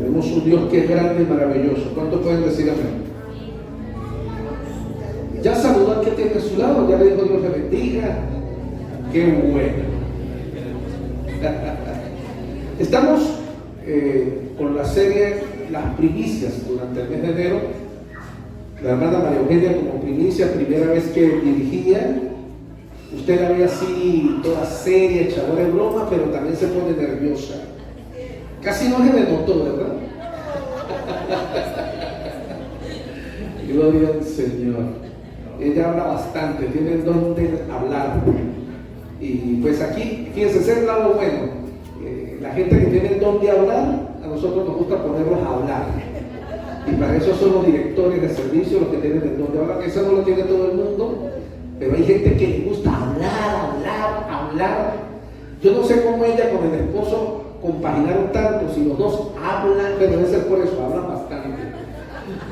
Tenemos un Dios que es grande y maravilloso. ¿Cuántos pueden decir amén? Ya saludó al que tiene a su lado, ya le dijo Dios le bendiga. Qué bueno. Estamos con la serie Las Primicias durante el mes de enero. La hermana María Eugenia como primicia, primera vez que dirigía. Usted la ve así, toda seria, echadora de broma, pero también se pone nerviosa. Casi no se le notó, ¿verdad? Gloria al Señor. Ella habla bastante, tiene el don de hablar. Y pues aquí, fíjense, ese es el lado bueno. La gente que tiene el don de hablar, a nosotros nos gusta ponerlos a hablar. Y para eso son los directores de servicio los que tienen el don de hablar. Eso no lo tiene todo el mundo, pero hay gente que le gusta hablar. Yo no sé cómo ella con el esposo compaginaron tanto, si los dos hablan, pero debe ser por eso, hablan bastante.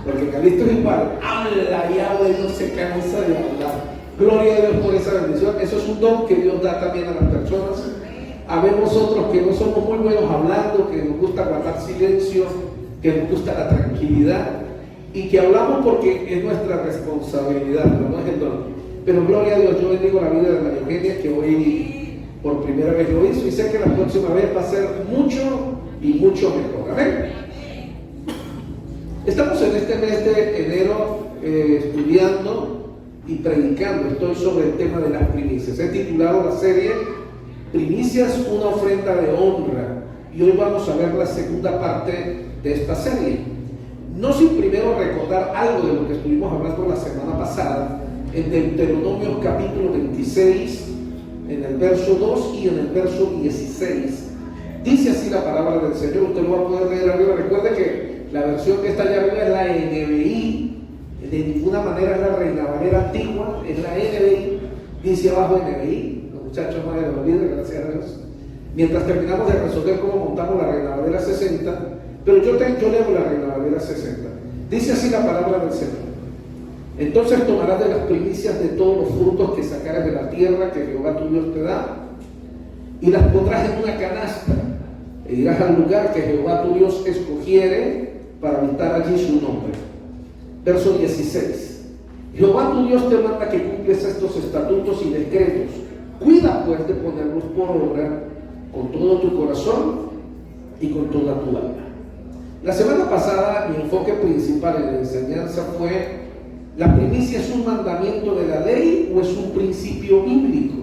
Porque Calixto es igual, habla y no se cansa de hablar. Gloria a Dios por esa bendición. Eso es un don que Dios da también a las personas. Habemos otros que no somos muy buenos hablando, que nos gusta guardar silencio, que nos gusta la tranquilidad y que hablamos porque es nuestra responsabilidad, no es el don. Pero gloria a Dios, yo bendigo la vida de María Eugenia, que hoy por primera vez lo hizo y sé que la próxima vez va a ser mucho y mucho mejor. Amén. Estamos en este mes de enero estudiando y predicando. Estoy sobre el tema de las primicias. He titulado la serie Primicias, una ofrenda de honra. Y hoy vamos a ver la segunda parte de esta serie. No sin primero recordar algo de lo que estuvimos hablando la semana pasada en Deuteronomio capítulo 26, en el verso 2 y en el verso 16. Dice así la palabra del Señor. Usted lo va a poder leer arriba. Recuerde que la versión que está allá arriba es la NBI. De ninguna manera es la Reina Valera antigua, es la NBI. Dice abajo NBI. Los muchachos no me lo olviden, gracias a Dios. Mientras terminamos de resolver cómo montamos la Reina Valera 60, pero yo leo la Reina Valera 60. Dice así la palabra del Señor. Entonces tomarás de las primicias de todos los frutos que sacares de la tierra que Jehová tu Dios te da, y las pondrás en una canasta, e irás al lugar que Jehová tu Dios escogiere para habitar allí su nombre. Verso 16. Jehová tu Dios te manda que cumples estos estatutos y decretos. Cuida pues de ponerlos por obra con todo tu corazón y con toda tu alma. La semana pasada mi enfoque principal en la enseñanza fue: ¿la primicia es un mandamiento de la ley o es un principio bíblico?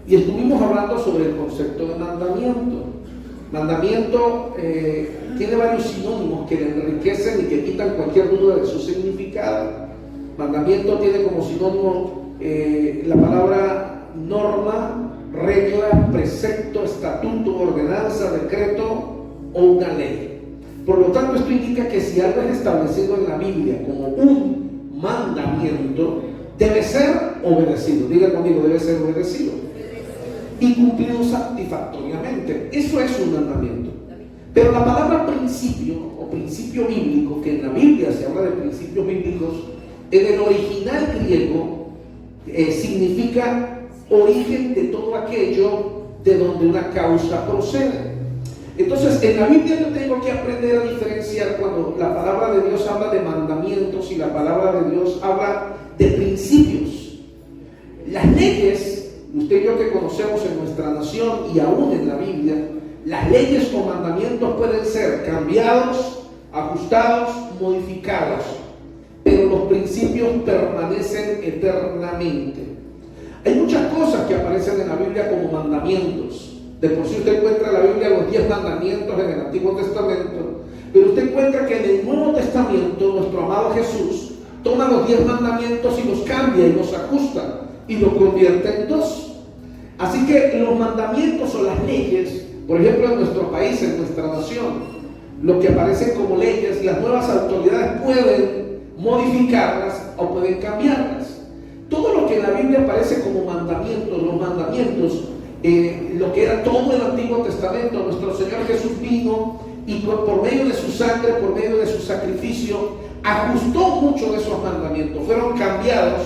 Y estuvimos hablando sobre el concepto de mandamiento. Mandamiento tiene varios sinónimos que le enriquecen y que quitan cualquier duda de su significado. Mandamiento tiene como sinónimo la palabra norma, regla, precepto, estatuto, ordenanza, decreto o una ley. Por lo tanto, esto indica que si algo es establecido en la Biblia como un mandamiento, debe ser obedecido. Diga conmigo, debe ser obedecido y cumplido satisfactoriamente. Eso es un mandamiento. Pero la palabra principio o principio bíblico, que en la Biblia se habla de principios bíblicos, en el original griego significa origen de todo aquello de donde una causa procede. Entonces, en la Biblia yo tengo que aprender a diferenciar cuando la palabra de Dios habla de mandamientos y la palabra de Dios habla de principios. Las leyes, usted y yo que conocemos en nuestra nación y aún en la Biblia, las leyes o mandamientos pueden ser cambiados, ajustados, modificados, pero los principios permanecen eternamente. Hay muchas cosas que aparecen en la Biblia como mandamientos. De por sí usted encuentra en la Biblia los 10 mandamientos en el Antiguo Testamento, pero usted encuentra que en el Nuevo Testamento nuestro amado Jesús toma los 10 mandamientos y los cambia y los ajusta y los convierte en 2. Así que los mandamientos o las leyes, por ejemplo en nuestro país, en nuestra nación, lo que aparecen como leyes, las nuevas autoridades pueden modificarlas o pueden cambiarlas. Todo lo que en la Biblia aparece como mandamientos, los mandamientos, lo que era todo el Antiguo Testamento, nuestro Señor Jesús vino y por medio de su sangre, por medio de su sacrificio, ajustó muchos de esos mandamientos, fueron cambiados,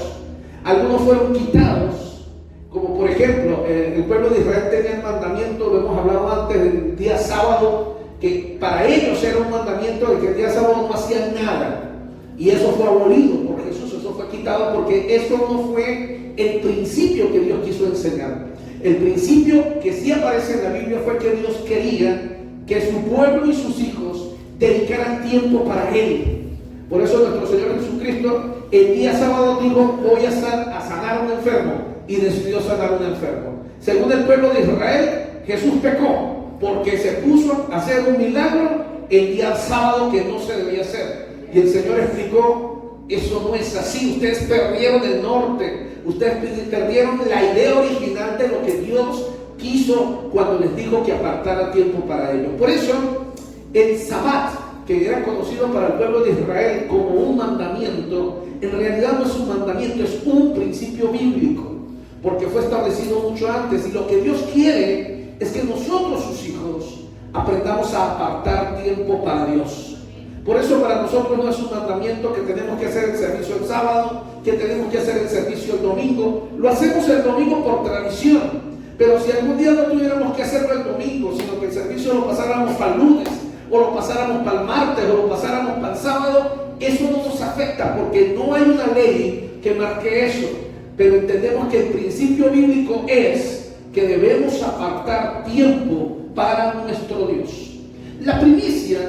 algunos fueron quitados, como por ejemplo, el pueblo de Israel tenía el mandamiento, lo hemos hablado antes, del día sábado, que para ellos era un mandamiento de que el día sábado no hacían nada. Y eso fue abolido por Jesús, eso fue quitado porque eso no fue el principio que Dios quiso enseñar. El principio que sí aparece en la Biblia fue que Dios quería que su pueblo y sus hijos dedicaran tiempo para Él. Por eso nuestro Señor Jesucristo el día sábado dijo: voy a sanar a un enfermo, y decidió sanar a un enfermo. Según el pueblo de Israel, Jesús pecó porque se puso a hacer un milagro el día sábado que no se debía hacer. Y el Señor explicó: eso no es así, ustedes perdieron el norte, ustedes perdieron la idea original de lo que Dios quiso cuando les dijo que apartara tiempo para ellos. Por eso el Sabbat, que era conocido para el pueblo de Israel como un mandamiento, en realidad no es un mandamiento, es un principio bíblico, porque fue establecido mucho antes. Y lo que Dios quiere es que nosotros, sus hijos, aprendamos a apartar tiempo para Dios. Por eso para nosotros no es un mandamiento que tenemos que hacer el servicio el sábado, que tenemos que hacer el servicio el domingo. Lo hacemos el domingo por tradición, pero si algún día no tuviéramos que hacerlo el domingo, sino que el servicio lo pasáramos para el lunes, o lo pasáramos para el martes, o lo pasáramos para el sábado, eso no nos afecta, porque no hay una ley que marque eso. Pero entendemos que el principio bíblico es que debemos apartar tiempo para nuestro Dios. La primicia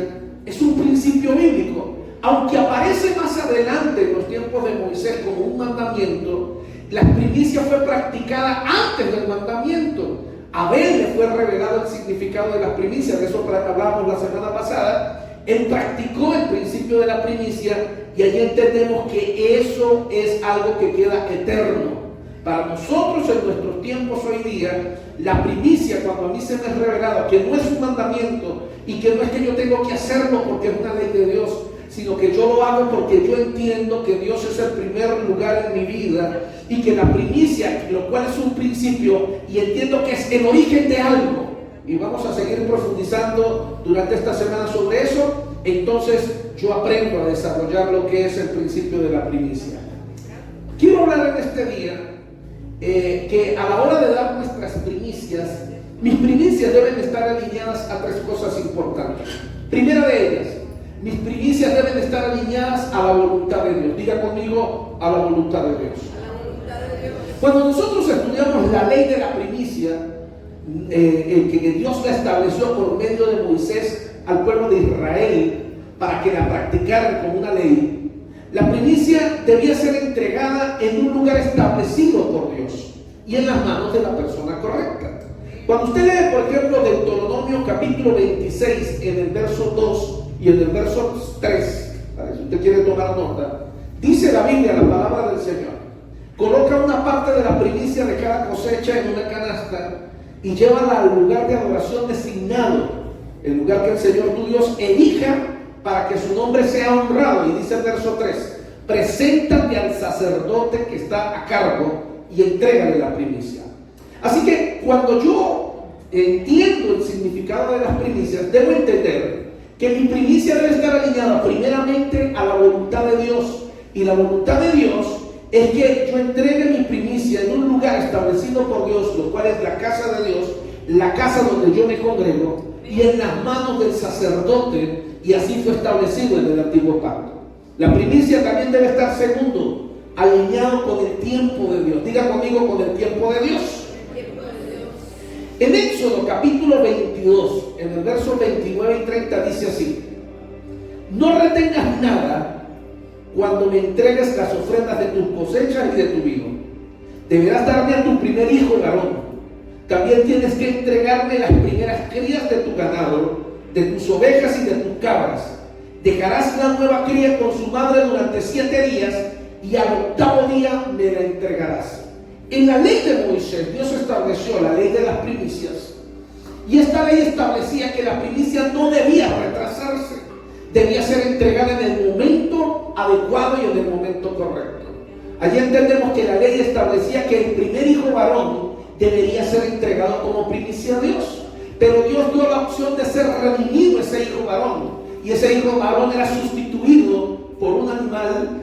es un principio bíblico, aunque aparece más adelante en los tiempos de Moisés como un mandamiento. La primicia fue practicada antes del mandamiento. A Abel le fue revelado el significado de las primicias, de eso hablábamos la semana pasada. Él practicó el principio de la primicia y allí entendemos que eso es algo que queda eterno. Para nosotros en nuestros tiempos hoy día, la primicia, cuando a mí se me es revelado que no es un mandamiento y que no es que yo tengo que hacerlo porque es una ley de Dios, sino que yo lo hago porque yo entiendo que Dios es el primer lugar en mi vida y que la primicia, lo cual es un principio, y entiendo que es el origen de algo, y vamos a seguir profundizando durante esta semana sobre eso. Entonces yo aprendo a desarrollar lo que es el principio de la primicia. Quiero hablar en este día que a la hora de dar nuestras primicias, mis primicias deben estar alineadas a tres cosas importantes. Primera de ellas, mis primicias deben estar alineadas a la voluntad de Dios. Diga conmigo: a la voluntad de Dios. Cuando nosotros estudiamos la ley de la primicia, que Dios la estableció por medio de Moisés al pueblo de Israel para que la practicaran como una ley, la primicia debía ser entregada en un lugar establecido por Dios y en las manos de la persona correcta. Cuando usted lee, por ejemplo, Deuteronomio capítulo 26, en el verso 2 y en el verso 3, si usted quiere tomar nota, dice la Biblia, la palabra del Señor: coloca una parte de la primicia de cada cosecha en una canasta y llévala al lugar de adoración designado, el lugar que el Señor tu Dios elija para que su nombre sea honrado. Y dice el verso 3: preséntate al sacerdote que está a cargo y entrégale la primicia. Así que cuando yo entiendo el significado de las primicias, debo entender que mi primicia debe estar alineada primeramente a la voluntad de Dios. Y la voluntad de Dios es que yo entregue mi primicia en un lugar establecido por Dios, lo cual es la casa de Dios, la casa donde yo me congrego, y en las manos del sacerdote. Y así fue establecido en el antiguo pacto. La primicia también debe estar, segundo, alineado con el tiempo de Dios. Diga conmigo: con el tiempo de Dios. En Éxodo capítulo 22, en el verso 29 y 30 dice así: no retengas nada cuando me entregues las ofrendas de tus cosechas y de tu vino. Deberás darme a tu primer hijo varón. También tienes que entregarme las primeras crías de tu ganado, de tus ovejas y de tus cabras. Dejarás la nueva cría con su madre durante 7 días y al 8º día me la entregarás. En la ley de Moisés, Dios estableció la ley de las primicias, y esta ley establecía que la primicia no debía retrasarse, debía ser entregada en el momento adecuado y en el momento correcto. Allí entendemos que la ley establecía que el primer hijo varón debería ser entregado como primicia a Dios, pero Dios dio la opción de ser redimido ese hijo varón, y ese hijo varón era sustituido por un animal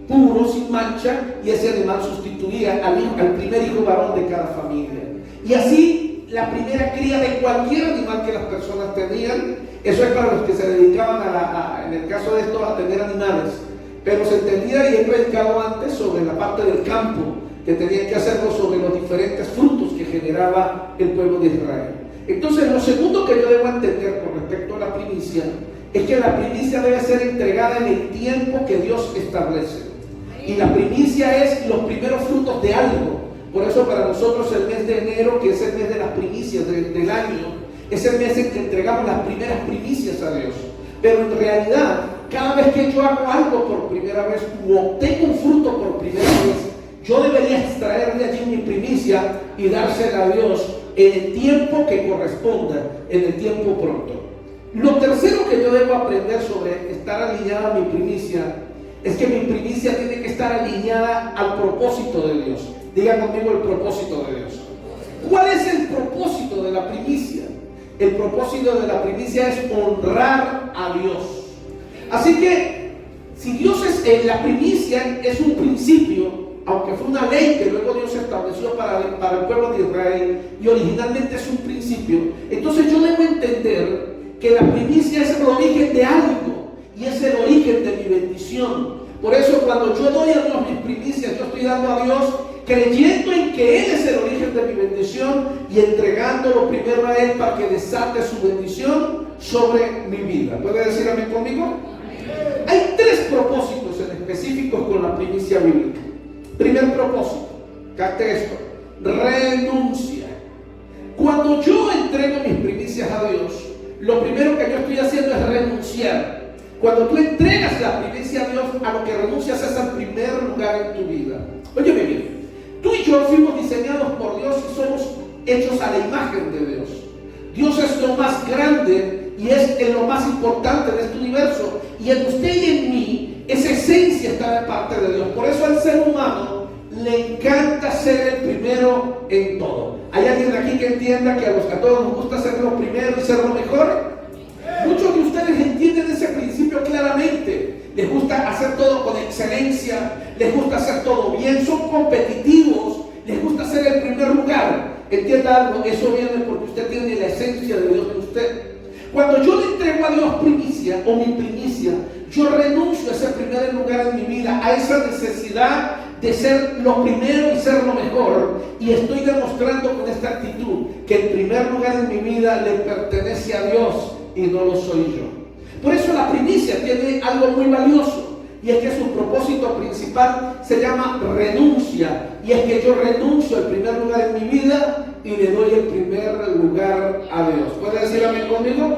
puro, sin mancha, y ese animal sustituía al primer hijo varón de cada familia. Y así la primera cría de cualquier animal que las personas tenían. Eso es para los que se dedicaban en el caso de esto, a tener animales. Pero se entendía, y he predicado antes, sobre la parte del campo, que tenían que hacerlo sobre los diferentes frutos que generaba el pueblo de Israel. Entonces, lo segundo que yo debo entender con respecto a la primicia es que la primicia debe ser entregada en el tiempo que Dios establece. Y la primicia es los primeros frutos de algo. Por eso para nosotros el mes de enero, que es el mes de las primicias del año, es el mes en que entregamos las primeras primicias a Dios. Pero en realidad, cada vez que yo hago algo por primera vez o obtengo un fruto por primera vez, yo debería extraer de allí mi primicia y dársela a Dios en el tiempo que corresponda, en el tiempo pronto. Lo tercero que yo debo aprender sobre estar alineada a mi primicia es que mi primicia tiene que estar alineada al propósito de Dios. Diga conmigo el propósito de Dios. ¿Cuál es el propósito de la primicia? El propósito de la primicia es honrar a Dios. Así que, si Dios es la primicia, es un principio, aunque fue una ley que luego Dios estableció para el pueblo de Israel, y originalmente es un principio, entonces yo debo entender que la primicia es el origen de algo, y es el origen de mi bendición. Por eso cuando yo doy a Dios mis primicias, yo estoy dando a Dios creyendo en que Él es el origen de mi bendición y entregándolo primero a Él para que desate su bendición sobre mi vida. ¿Puede decir amén conmigo? Hay tres propósitos en específicos con la primicia bíblica. Primer propósito, capte esto: renuncia. Cuando yo entrego mis primicias a Dios, lo primero que yo estoy haciendo es renunciar. Cuando tú entregas la primicia a Dios, a lo que renuncias es al primer lugar en tu vida. Óyeme bien, tú y yo fuimos diseñados por Dios y somos hechos a la imagen de Dios. Dios es lo más grande y es lo más importante de este universo. Y en usted y en mí, esa esencia está de parte de Dios. Por eso al ser humano le encanta ser el primero en todo. ¿Hay alguien de aquí que entienda que a todos nos gusta ser lo primero y ser lo mejor? Muchos de ustedes entienden ese principio claramente. Les gusta hacer todo con excelencia, les gusta hacer todo bien, son competitivos, les gusta ser el primer lugar. Entienda algo, eso viene porque usted tiene la esencia de Dios en usted. Cuando yo le entrego a Dios primicia o mi primicia, yo renuncio a ese primer lugar en mi vida, a esa necesidad de ser lo primero y ser lo mejor, y estoy demostrando con esta actitud que el primer lugar en mi vida le pertenece a Dios y no lo soy yo. Por eso la primicia tiene algo muy valioso, y es que su propósito principal se llama renuncia, y es que yo renuncio al primer lugar en mi vida y le doy el primer lugar a Dios. ¿Puede decir amén conmigo?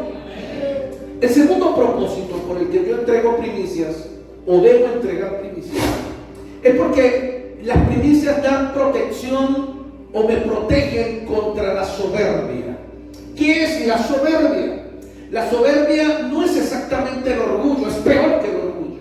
El segundo propósito por el que yo entrego primicias, o debo entregar primicias, es porque las primicias dan protección o me protegen contra la soberbia. ¿Qué es la soberbia? La soberbia no es exactamente el orgullo, es peor que el orgullo.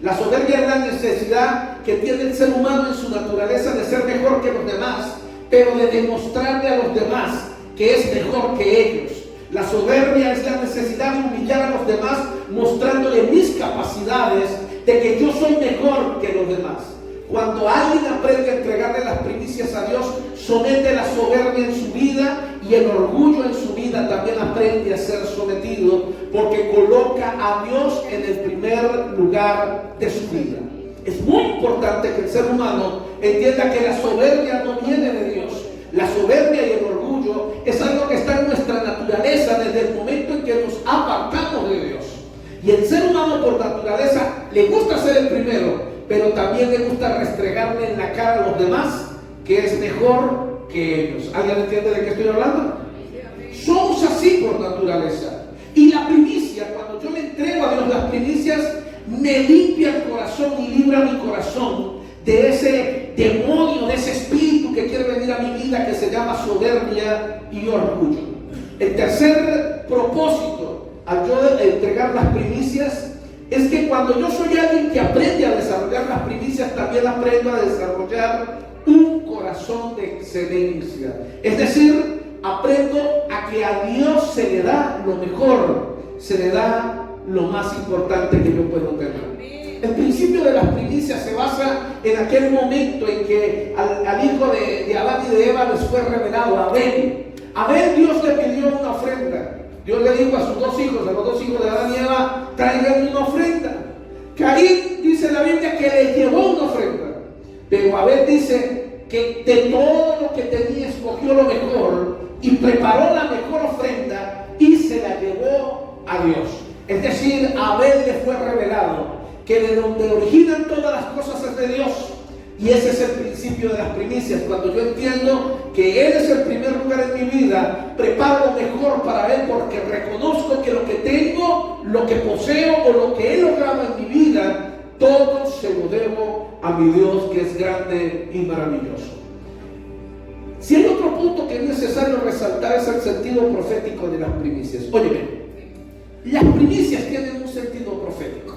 La soberbia es la necesidad que tiene el ser humano en su naturaleza de ser mejor que los demás, pero de demostrarle a los demás que es mejor que ellos. La soberbia es la necesidad de humillar a los demás, mostrándole mis capacidades, de que yo soy mejor que los demás. Cuando alguien aprende a entregarle las primicias a Dios, somete la soberbia en su vida, y el orgullo en su vida también aprende a ser sometido, porque coloca a Dios en el primer lugar de su vida. Es muy importante que el ser humano entienda que la soberbia no viene de Dios. La soberbia y el orgullo es algo que está en nuestra naturaleza desde el momento en que nos apartamos de Dios. Y el ser humano por naturaleza le gusta ser el primero, pero también le gusta restregarle en la cara a los demás que es mejor que ellos. ¿Alguien entiende de qué estoy hablando? Somos así por naturaleza. Y la primicia, cuando yo le entrego a Dios las primicias, me limpia el corazón y libra mi corazón de ese demonio, de ese espíritu que quiere venir a mi vida, que se llama soberbia y orgullo. El tercer propósito al yo entregar las primicias es que cuando yo soy alguien que aprende a desarrollar las primicias, también aprendo a desarrollar un corazón de excelencia. Es decir, aprendo a que a Dios se le da lo mejor, se le da lo más importante que yo puedo tener. El principio de las primicias se basa en aquel momento en que al hijo de Adán y de Eva les fue revelado, a Abel. Abel, Dios le pidió una ofrenda. Dios le dijo a sus dos hijos, a los dos hijos de Adán y Eva, traigan una ofrenda. Caín, dice la Biblia, que le llevó una ofrenda. Pero Abel dice que de todo lo que tenía escogió lo mejor y preparó la mejor ofrenda y se la llevó a Dios. Es decir, a Abel le fue revelado que de donde originan todas las cosas es de Dios. Y ese es el principio de las primicias. Cuando yo entiendo que Él es el primer lugar en mi vida, preparo lo mejor para Él, porque reconozco que lo que tengo, lo que poseo o lo que he logrado en mi vida, todo se lo debo a mi Dios, que es grande y maravilloso. Si hay otro punto que es necesario resaltar, es el sentido profético de las primicias. Óyeme, las primicias tienen un sentido profético.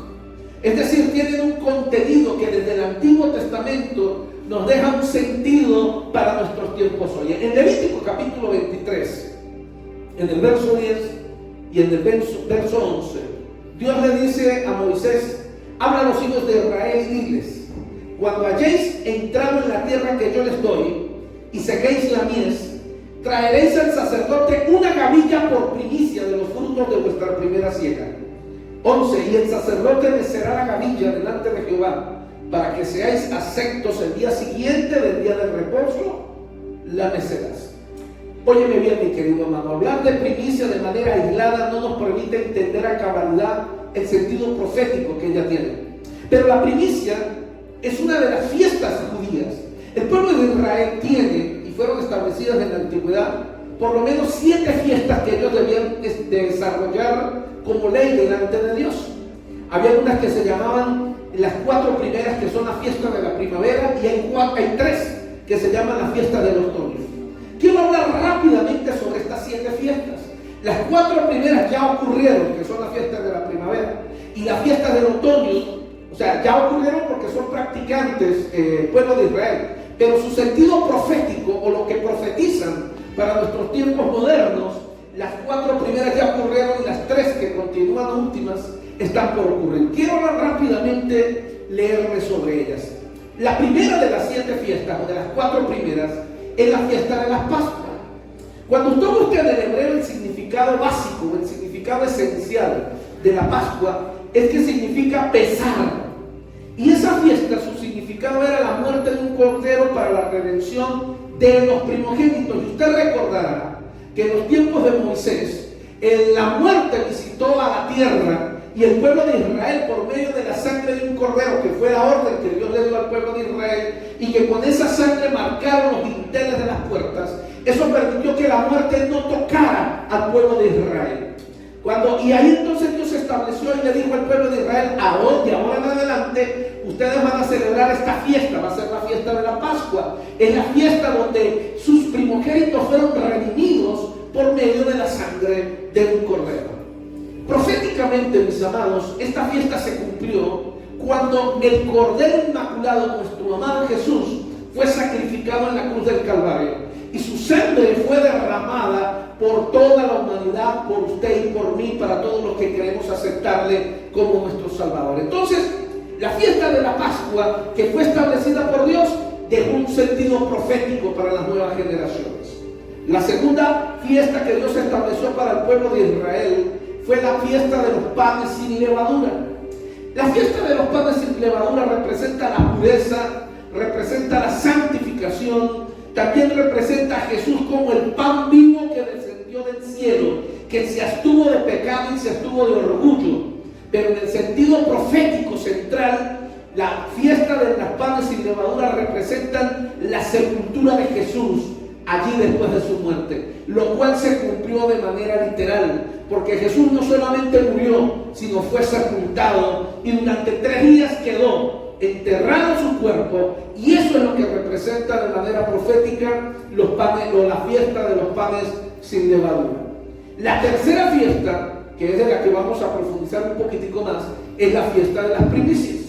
Es decir, tienen un contenido que desde el Antiguo Testamento nos deja un sentido para nuestros tiempos hoy. En Levítico capítulo 23, en el verso 10 y en el verso 11, Dios le dice a Moisés: habla a los hijos de Israel y diles: cuando hayáis entrado en la tierra que yo les doy y sequéis la mies, traeréis al sacerdote una gavilla por primicia de los frutos de vuestra primera siega. 11. Y el sacerdote mecerá la gavilla delante de Jehová, para que seáis aceptos el día siguiente del día del reposo, la mecerás. Óyeme bien, mi querido hermano, hablar de primicia de manera aislada no nos permite entender a cabalidad el sentido profético que ella tiene. Pero la primicia es una de las fiestas judías. El pueblo de Israel tiene, y fueron establecidas en la antigüedad, por lo menos 7 fiestas que ellos debían desarrollar como ley delante de Dios. Había unas que se llamaban las 4 primeras, que son la fiesta de la primavera, y hay 3 que se llaman la fiesta del otoño. Quiero hablar rápidamente sobre estas 7 fiestas. Las 4 primeras ya ocurrieron, que son la fiesta de la primavera, y la fiesta del otoño, o sea, ya ocurrieron porque son practicantes pueblo de Israel, pero su sentido profético, o lo que profetizan para nuestros tiempos modernos, las 4 primeras ya ocurrieron y las 3 que continúan últimas están por ocurrir. Quiero hablar rápidamente, leerles sobre ellas. La primera de las 7 fiestas, o de las 4 primeras, es la fiesta de las Pascuas. Cuando usted busca en el hebreo el significado básico, el significado esencial de la Pascua, es que significa pesar. Y esa fiesta, su significado era la muerte de un cordero para la redención de los primogénitos. Y usted recordará que en los tiempos de Moisés, la muerte visitó a la tierra y el pueblo de Israel, por medio de la sangre de un cordero, que fue la orden que Dios le dio al pueblo de Israel, y que con esa sangre marcaron los dinteles de las puertas, eso permitió que la muerte no tocara al pueblo de Israel. Y ahí entonces Dios estableció y le dijo al pueblo de Israel: de ahora en adelante ustedes van a celebrar esta fiesta, va a ser la fiesta de la Pascua. Es la fiesta donde sus primogénitos fueron redimidos por medio de la sangre de un cordero. Proféticamente, mis amados, esta fiesta se cumplió cuando el Cordero Inmaculado, nuestro amado Jesús, fue sacrificado en la cruz del Calvario. Y su sangre fue derramada por toda la humanidad, por usted y por mí, para todos los que queremos aceptarle como nuestro Salvador. Entonces, la fiesta de la Pascua, que fue establecida por Dios, dejó un sentido profético para las nuevas generaciones. La segunda fiesta que Dios estableció para el pueblo de Israel fue la fiesta de los panes sin levadura. La fiesta de los panes sin levadura representa la pureza, representa la santificación. También representa a Jesús como el pan vivo que descendió del cielo, que se abstuvo de pecado y se abstuvo de orgullo. Pero en el sentido profético central, la fiesta de las panes sin levadura representan la sepultura de Jesús allí después de su muerte, lo cual se cumplió de manera literal, porque Jesús no solamente murió, sino fue sepultado y durante 3 días quedó enterrado su cuerpo, y eso es lo que representa de manera profética los panes, o la fiesta de los panes sin levadura. La tercera fiesta, que es de la que vamos a profundizar un poquitico más, es la fiesta de las primicias.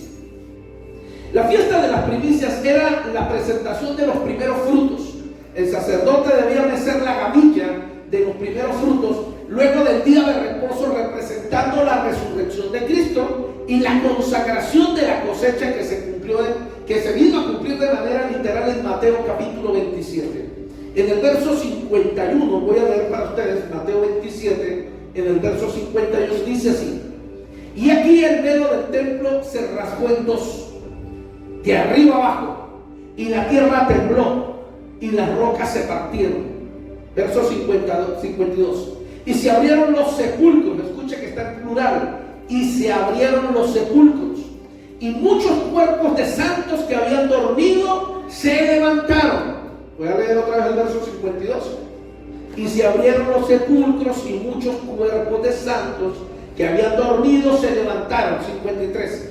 La fiesta de las primicias era la presentación de los primeros frutos. El sacerdote debía mecer la gavilla de los primeros frutos luego del día de reposo, representando la resurrección de Cristo y la consagración de la cosecha que se vino a cumplir de manera literal en Mateo capítulo 27. En el verso 51, voy a leer para ustedes Mateo 27, en el verso 51 dice así: y aquí el velo del templo se rasgó en dos, de arriba abajo, y la tierra tembló, y las rocas se partieron. Verso 52. Y se abrieron los sepulcros, escuche que está en plural, y se abrieron los sepulcros, y muchos cuerpos de santos que habían dormido se levantaron. Voy a leer otra vez el verso 52. Y se abrieron los sepulcros, y muchos cuerpos de santos que habían dormido se levantaron. 53.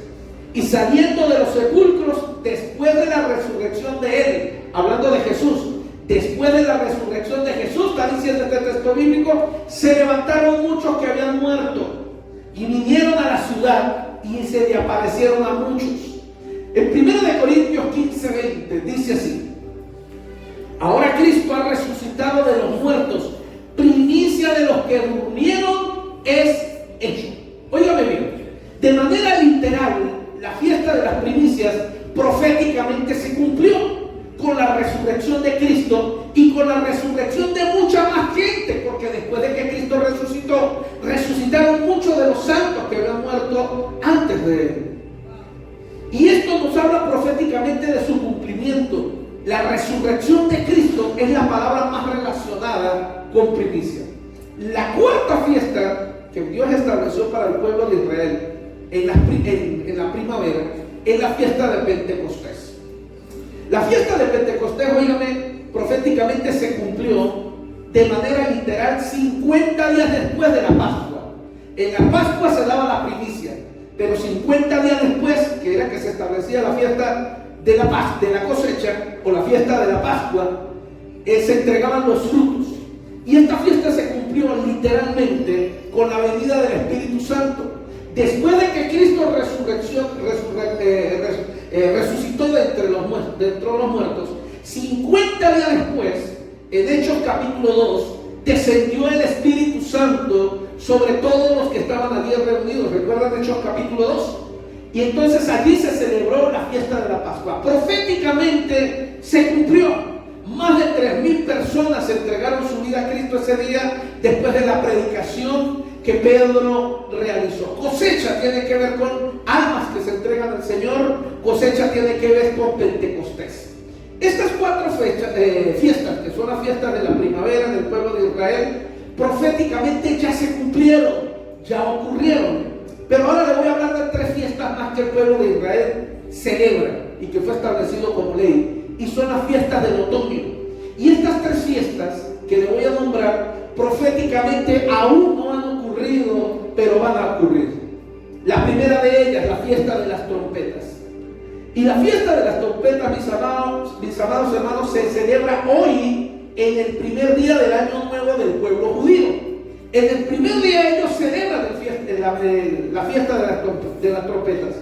Y saliendo de los sepulcros, después de la resurrección de él, hablando de Jesús, después de la resurrección de Jesús, está diciendo este texto bíblico, se levantaron muchos que habían muerto y vinieron a la ciudad y se le aparecieron a muchos. En 1 Corintios 15:20 dice así: ahora Cristo ha resucitado de los muertos, primicia de los que durmieron es hecho. Óigame bien, de manera literal, la fiesta de las primicias proféticamente se cumplió con la resurrección de Cristo y con la resurrección de mucha más gente, porque después de que Cristo resucitó, resucitaron muchos de los santos que habían muerto antes de él. Y esto nos habla proféticamente de su cumplimiento. La resurrección de Cristo es la palabra más relacionada con primicia. La cuarta fiesta que Dios estableció para el pueblo de Israel en la primavera es la fiesta de Pentecostés. La fiesta de Pentecostés, óigame, proféticamente se cumplió de manera literal 50 días después de la Pascua. En la Pascua se daba la primicia, pero 50 días después, que era que se establecía la fiesta de la cosecha o la fiesta de la Pascua, se entregaban los frutos. Y esta fiesta se cumplió literalmente con la venida del Espíritu Santo. Después de que Cristo resucitó de entre los muertos, 50 días después, en Hechos capítulo 2, descendió el Espíritu Santo sobre todos los que estaban allí reunidos. ¿Recuerdan Hechos capítulo 2? Y entonces allí se celebró la fiesta de la Pascua. Proféticamente se cumplió. Más de 3,000 personas entregaron su vida a Cristo ese día después de la predicación que Pedro realizó. Cosecha tiene que ver con almas que se entregan al Señor. Cosecha tiene que ver con Pentecostés. Estas 4 fiestas, que son las fiestas de la primavera del pueblo de Israel, proféticamente ya se cumplieron, ya ocurrieron. Pero ahora le voy a hablar de 3 fiestas más que el pueblo de Israel celebra y que fue establecido como ley. Y son las fiestas del otoño. Y estas 3 fiestas que le voy a nombrar proféticamente aún no han ocurrido, pero van a ocurrir. La primera de ellas, la fiesta de las trompetas. Y la fiesta de las trompetas, mis amados hermanos, se celebra hoy en el primer día del año nuevo del pueblo judío. En el primer día ellos celebran la fiesta de las trompetas.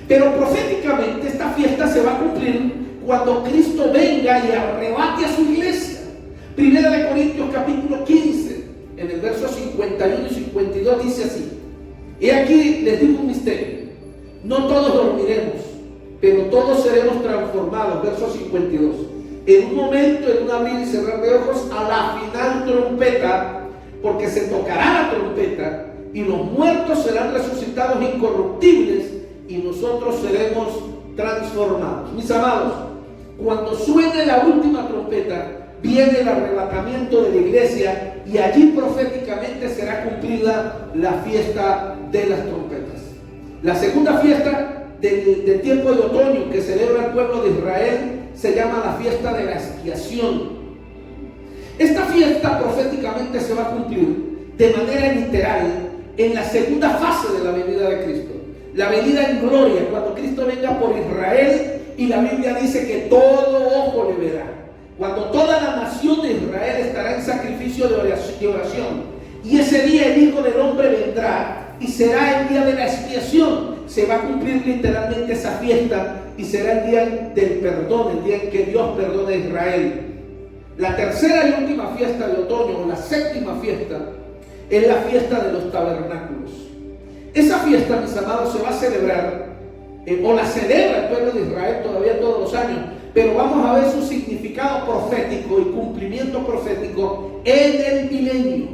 Pero proféticamente esta fiesta se va a cumplir cuando Cristo venga y arrebate a su iglesia. 1 Corintios capítulo 15, en el verso 51 y 52 dice así: y aquí les digo un misterio, no todos dormiremos, pero todos seremos transformados. Verso 52: en un momento, en un abrir y cerrar de ojos, a la final trompeta, porque se tocará la trompeta, y los muertos serán resucitados incorruptibles, y nosotros seremos transformados. Mis amados, cuando suene la última trompeta, viene el arrebatamiento de la iglesia, y allí proféticamente será cumplida la fiesta de las trompetas. La segunda fiesta del tiempo de otoño que celebra el pueblo de Israel se llama la fiesta de la expiación. Esta fiesta proféticamente se va a cumplir de manera literal en la segunda fase de la venida de Cristo, la venida en gloria, cuando Cristo venga por Israel. Y la Biblia dice que todo ojo le verá, cuando toda la nación de Israel estará en sacrificio de oración. Y ese día el Hijo del Hombre vendrá y será el día de la expiación. Se va a cumplir literalmente esa fiesta y será el día del perdón, el día en que Dios perdona a Israel. La tercera y última fiesta de otoño, o la séptima fiesta, es la fiesta de los tabernáculos. Esa fiesta, mis amados, se va a celebrar, o la celebra el pueblo de Israel todavía todos los años, pero vamos a ver su significado profético y cumplimiento profético en el milenio,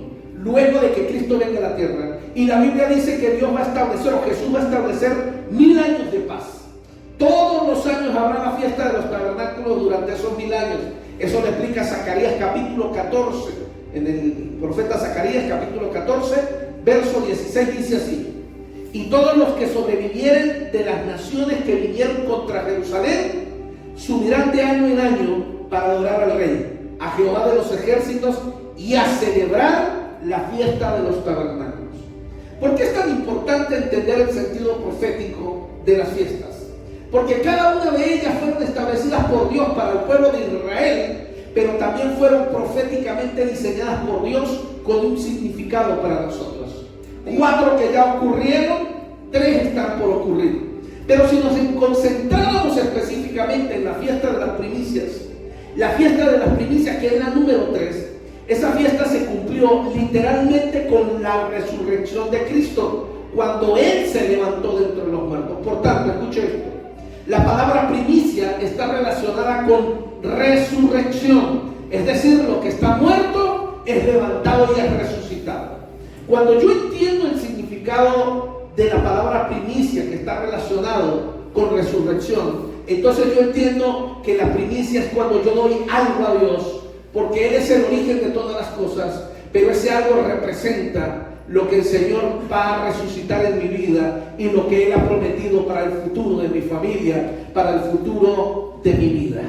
luego de que Cristo venga a la tierra. Y la Biblia dice que Dios va a establecer, o Jesús va a establecer 1000 años de paz. Todos los años habrá la fiesta de los tabernáculos durante esos 1000 años. Eso le explica Zacarías capítulo 14. En el profeta Zacarías capítulo 14, verso 16 dice así: y todos los que sobrevivieren de las naciones que vinieron contra Jerusalén subirán de año en año para adorar al Rey, a Jehová de los ejércitos, y a celebrar la fiesta de los tabernáculos. ¿Por qué es tan importante entender el sentido profético de las fiestas? Porque cada una de ellas fueron establecidas por Dios para el pueblo de Israel, pero también fueron proféticamente diseñadas por Dios con un significado para nosotros. 4 que ya ocurrieron, 3 están por ocurrir. Pero si nos concentráramos específicamente en la fiesta de las primicias, la fiesta de las primicias, que es la número 3, esa fiesta se cumplió literalmente con la resurrección de Cristo, cuando Él se levantó de entre los muertos. Por tanto, escuche esto: la palabra primicia está relacionada con resurrección, es decir, lo que está muerto es levantado y es resucitado. Cuando yo entiendo el significado de la palabra primicia, que está relacionado con resurrección, entonces yo entiendo que la primicia es cuando yo doy algo a Dios, porque Él es el origen de todas las cosas, pero ese algo representa lo que el Señor va a resucitar en mi vida y lo que Él ha prometido para el futuro de mi familia, para el futuro de mi vida.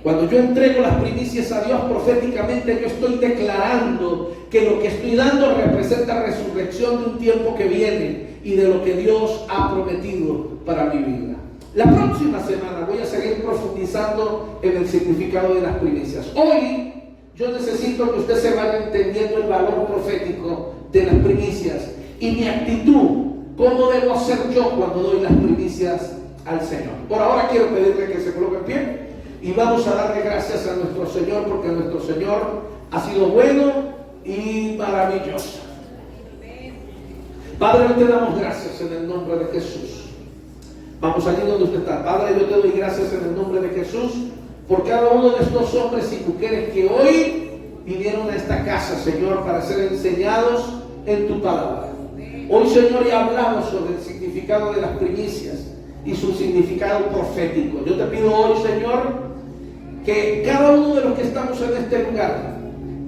Cuando yo entrego las primicias a Dios proféticamente, yo estoy declarando que lo que estoy dando representa resurrección de un tiempo que viene y de lo que Dios ha prometido para mi vida. La próxima semana voy a seguir profundizando en el significado de las primicias. Hoy yo necesito que usted se vaya entendiendo el valor profético de las primicias y mi actitud, cómo debo ser yo cuando doy las primicias al Señor. Por ahora quiero pedirle que se coloque en pie y vamos a darle gracias a nuestro Señor, porque nuestro Señor ha sido bueno y maravilloso. Padre, hoy te damos gracias en el nombre de Jesús. Vamos allí donde usted está. Padre, yo te doy gracias en el nombre de Jesús por cada uno de estos hombres y mujeres que hoy vinieron a esta casa, Señor, para ser enseñados en tu palabra. Hoy, Señor, ya hablamos sobre el significado de las primicias y su significado profético. Yo te pido hoy, Señor, que cada uno de los que estamos en este lugar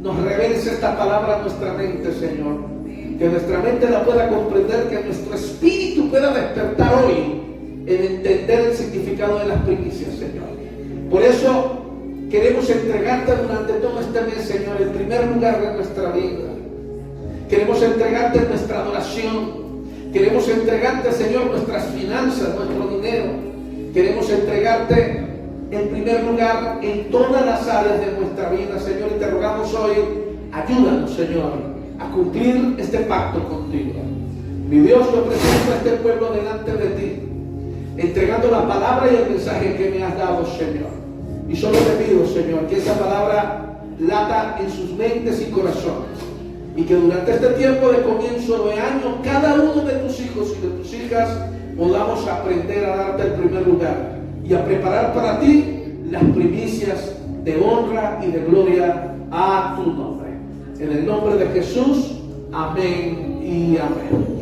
nos reveles esta palabra a nuestra mente, Señor. Que nuestra mente la pueda comprender, que nuestro espíritu pueda despertar hoy en entender el significado de las primicias, Señor. Por eso queremos entregarte durante todo este mes, Señor, el primer lugar de nuestra vida. Queremos entregarte nuestra adoración. Queremos entregarte, Señor, nuestras finanzas, nuestro dinero. Queremos entregarte en primer lugar en todas las áreas de nuestra vida, Señor. Y te rogamos hoy, ayúdanos, Señor, a cumplir este pacto contigo. Mi Dios, yo presento a este pueblo delante de ti, entregando la palabra y el mensaje que me has dado, Señor. Y solo te pido, Señor, que esa palabra lata en sus mentes y corazones, y que durante este tiempo de comienzo de año, cada uno de tus hijos y de tus hijas podamos aprender a darte el primer lugar y a preparar para ti las primicias de honra y de gloria a tu nombre. En el nombre de Jesús, amén y amén.